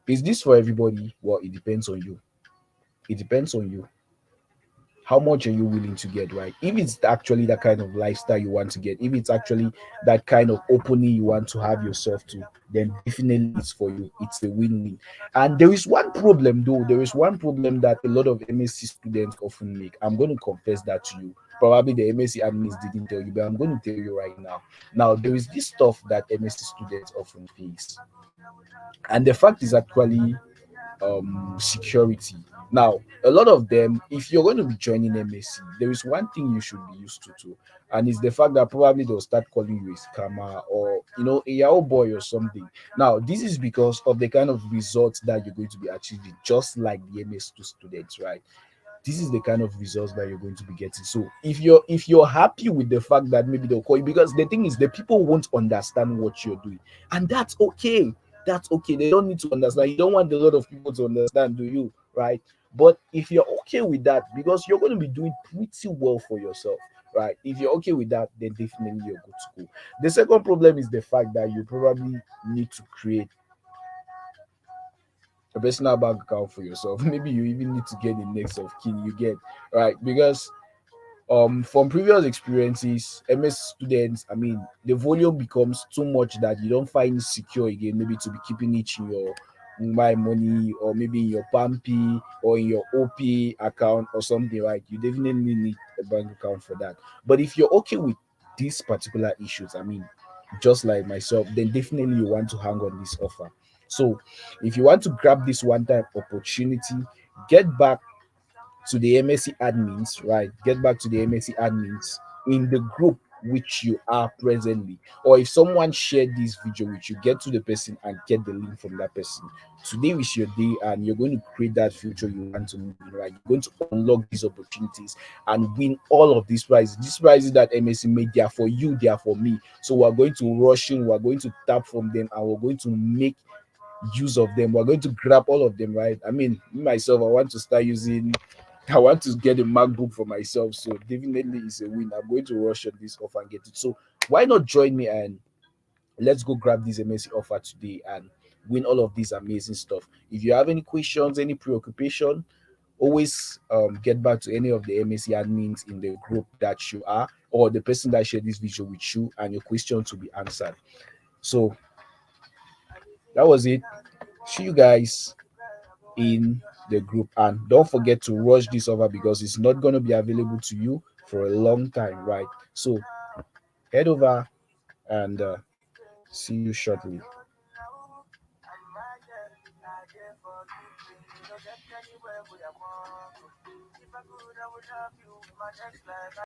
Is this for everybody? Well, it depends on you. It depends on you. How much are you willing to get, right? If it's actually that kind of lifestyle you want to get, if it's actually that kind of opening you want to have yourself to, then definitely it's for you. It's a win-win. And there is one problem though. There is one problem that a lot of MSc students often make. I'm going to confess that to you. Probably the MSc admins didn't tell you, but I'm going to tell you right now. Now, there is this stuff that MSc students often face, and the fact is actually security. Now, a lot of them, if you're going to be joining MSc, there is one thing you should be used to too, and it's the fact that probably they'll start calling you a scammer or a Yahoo boy or something. Now, this is because of the kind of results that you're going to be achieving, just like the MS2 students, right? This is the kind of results that you're going to be getting. So if you're happy with the fact that maybe they'll call you, because the thing is the people won't understand what you're doing, and that's okay. That's okay. They don't need to understand. You don't want a lot of people to understand, do you? Right? But if you're okay with that, because you're going to be doing pretty well for yourself, right? If you're okay with that, then definitely you're good to go. The second problem is the fact that you probably need to create a personal bank account for yourself. Maybe you even need to get the next of kin you get, right? Because from previous experiences, MS students, I mean, the volume becomes too much that you don't find it secure again, maybe to be keeping it in your my money or maybe in your PAMP or in your OP account or something, right? You definitely need a bank account for that. But if you're okay with these particular issues, I mean, just like myself, then definitely you want to hang on this offer. So if you want to grab this one time opportunity, get back to the MSC admins, right? Get back to the MSC admins in the group which you are presently. Or if someone shared this video with you, get to the person and get the link from that person. Today is your day, and you're going to create that future you want to move in, right? You're going to unlock these opportunities and win all of these prizes. These prizes that MSC made, they are for you, they are for me. So we're going to rush in, we're going to tap from them, and we're going to make use of them. We're going to grab all of them, right? I mean, me myself, I want to start using. I want to get a MacBook for myself, so definitely it's a win. I'm going to rush on this offer and get it. So why not join me and let's go grab this amazing offer today and win all of these amazing stuff. If you have any questions, any preoccupation, always get back to any of the MSC admins in the group that you are, or the person that shared this video with you, and your questions will be answered. So that was it. See you guys in the group, and don't forget to rush this over because it's not going to be available to you for a long time, right? So head over and see you shortly.